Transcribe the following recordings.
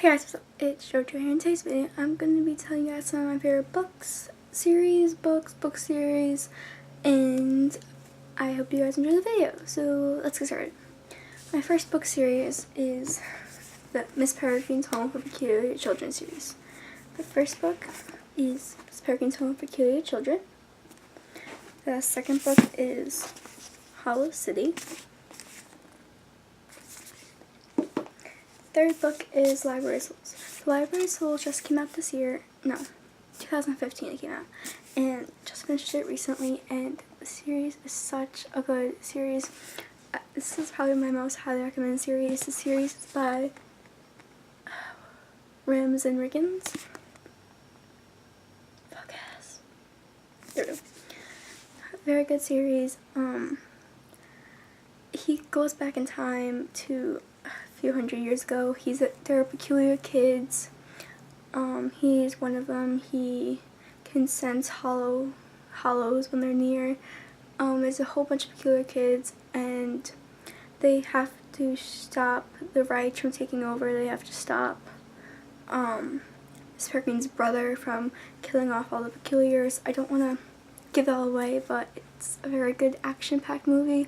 Hey guys, what's up? It's JoJo here, and today's video I'm going to be telling you guys some of my favorite book series, and I hope you guys enjoy the video. So let's get started. My first book series is the Miss Peregrine's Home for Peculiar Children series. The first book is Miss Peregrine's Home for Peculiar Children. The second book is Hollow City. Third book is Library Souls. The Library Souls just came out this year. No, 2015 it came out. And just finished it recently, and the series is such a good series. This is probably my most highly recommended series. The series is by Ransom. Focus. There we go. Very good series. He goes back in time to few hundred years ago. They're peculiar kids. He's one of them. He can sense hollows when they're near. There's a whole bunch of peculiar kids, and they have to stop the rights from taking over. They have to stop Miss Peregrine's brother from killing off all the peculiars. I don't want to give that all away, but it's a very good action-packed movie.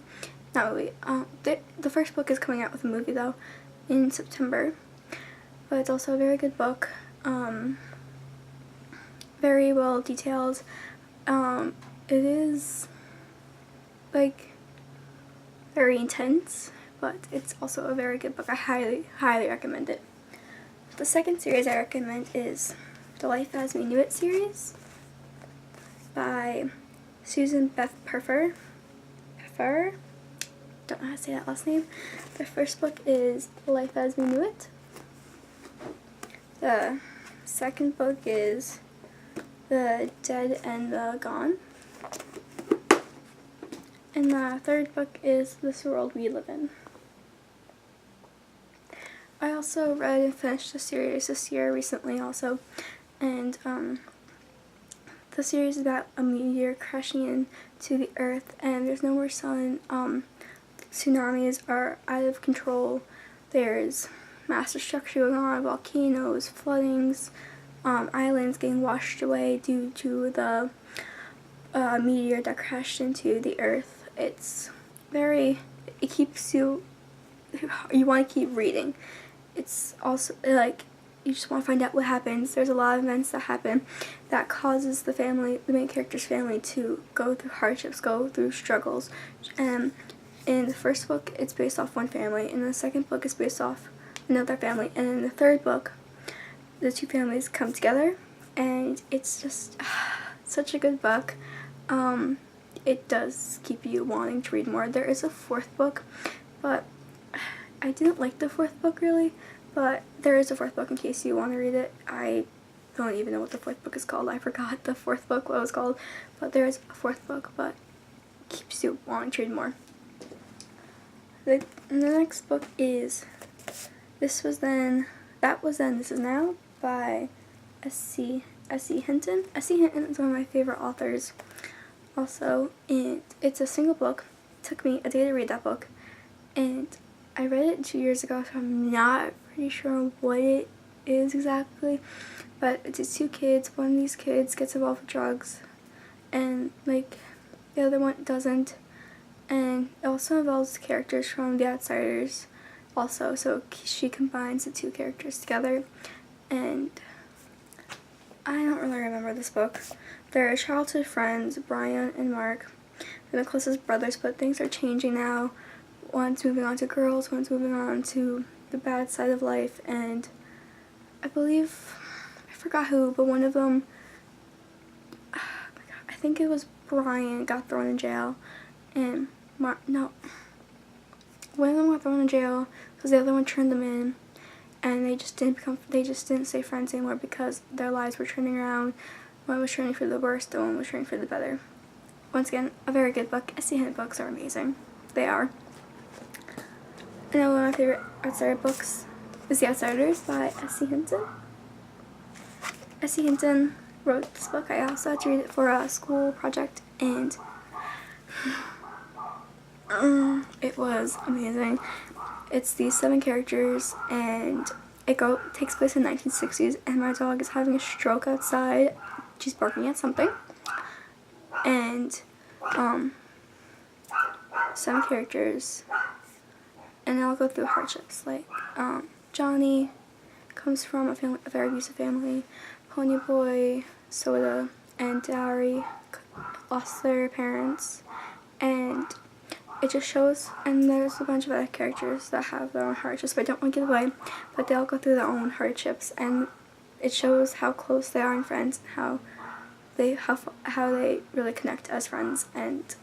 Not movie. The first book is coming out with a movie though in September, but it's also a very good book. Very well detailed. It is like very intense, but it's also a very good book. I highly recommend it. The second series I recommend is the Life as We Knew It series by Beth Pfeffer. Don't know how to say that last name. The first book is Life as We Knew It. The second book is The Dead and the Gone. And the third book is This World We Live In. I also read and finished the series this year recently also, and the series is about a meteor crashing into the earth, and there's no more sun. Tsunamis are out of control. There's mass destruction going on, volcanoes, floodings, islands getting washed away due to the meteor that crashed into the earth. It keeps you want to keep reading. It's also like you just want to find out what happens. There's a lot of events that happen that causes the main character's family to go through hardships, go through struggles. In the first book, it's based off one family, and the second book is based off another family, and in the third book, the two families come together, and it's just such a good book. It does keep you wanting to read more. There is a fourth book, but I didn't like the fourth book really, but there is a fourth book in case you want to read it. I don't even know what the fourth book is called. I forgot the fourth book, what it was called, but there is a fourth book, but it keeps you wanting to read more. The next book is This Was Then, That Was Then, This Is Now by S.E.Hinton. S.E.Hinton is one of my favorite authors also, and it's a single book. It took me a day to read that book, and I read it 2 years ago, so I'm not pretty sure what it is exactly, but it's two kids. One of these kids gets involved with drugs, and like the other one doesn't. And it also involves characters from The Outsiders also, so she combines the two characters together, and I don't really remember this book. They're childhood friends, Brian and Mark. They're the closest brothers, but things are changing now. One's moving on to girls, one's moving on to the bad side of life, and I forgot who, but one of them, I think it was Brian, got thrown in jail. And one of them got thrown in jail because the other one turned them in, and they just didn't stay friends anymore because their lives were turning around. One was turning for the worse, the one was turning for the better. Once again, a very good book. S.E.Hinton books are amazing. They are. And then one of my favorite outsider books is The Outsiders by S.E.Hinton. S.E.Hinton wrote this book. I also had to read it for a school project, and it was amazing. It's these 7 characters, and takes place in 1960s, and my dog is having a stroke outside. She's barking at something, and some characters, and I'll go through hardships, like Johnny comes from a very abusive family. Ponyboy, Soda, and Dowry lost their parents, and it just shows, and there's a bunch of other characters that have their own hardships, but I don't want to give away, but they all go through their own hardships, and it shows how close they are in friends, and how they really connect as friends, and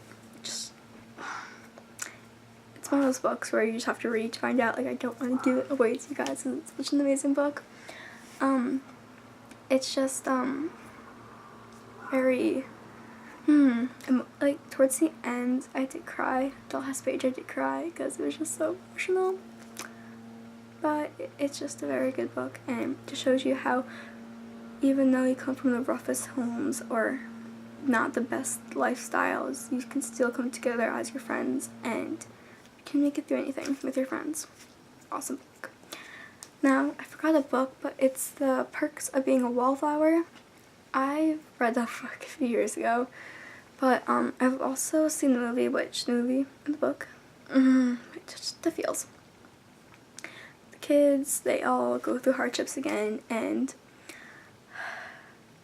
just, it's one of those books where you just have to read to find out. Like, I don't want to give it away to you guys, because it's such an amazing book. It's just, very, like, towards the end, I did cry. The last page I did cry, because it was just so emotional. But it's just a very good book, and it just shows you how, even though you come from the roughest homes, or not the best lifestyles, you can still come together as your friends, and you can make it through anything with your friends. Awesome book. Now, I forgot a book, but it's The Perks of Being a Wallflower. I read that book a few years ago, but I've also seen the movie, which the movie and the book, just the feels. The kids, they all go through hardships again, and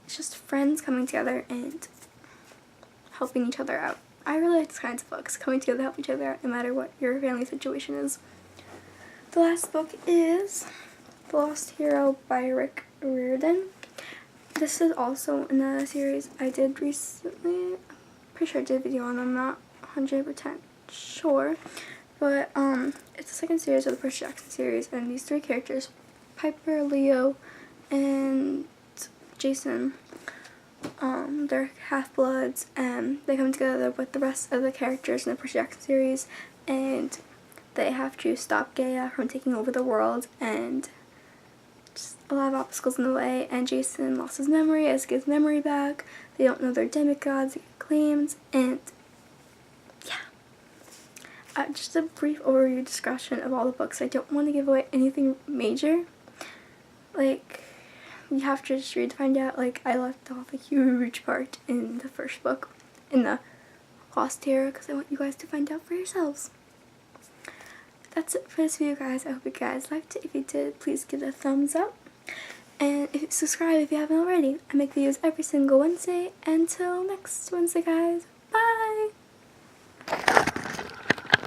it's just friends coming together and helping each other out. I really like these kinds of books, coming together to help each other out, no matter what your family situation is. The last book is The Lost Hero by Rick Riordan. This is also in a series I did recently. I'm pretty sure I did a video on it. I'm not 100% sure. But it's the second series of the Percy Jackson series, and these three characters, Piper, Leo, and Jason, they're half-bloods, and they come together with the rest of the characters in the Percy Jackson series, and they have to stop Gaia from taking over the world, and just a lot of obstacles in the way, and Jason lost his memory, has to get his memory back. They don't know they're demigods, they get claims, and yeah. Just a brief overview discussion of all the books. I don't want to give away anything major. Like, you have to just read to find out. Like, I left off a huge part in the first book, in the Lost Hero, because I want you guys to find out for yourselves. That's it for this video, guys. I hope you guys liked it. If you did, please give it a thumbs up. And subscribe if you haven't already. I make videos every single Wednesday. Until next Wednesday, guys.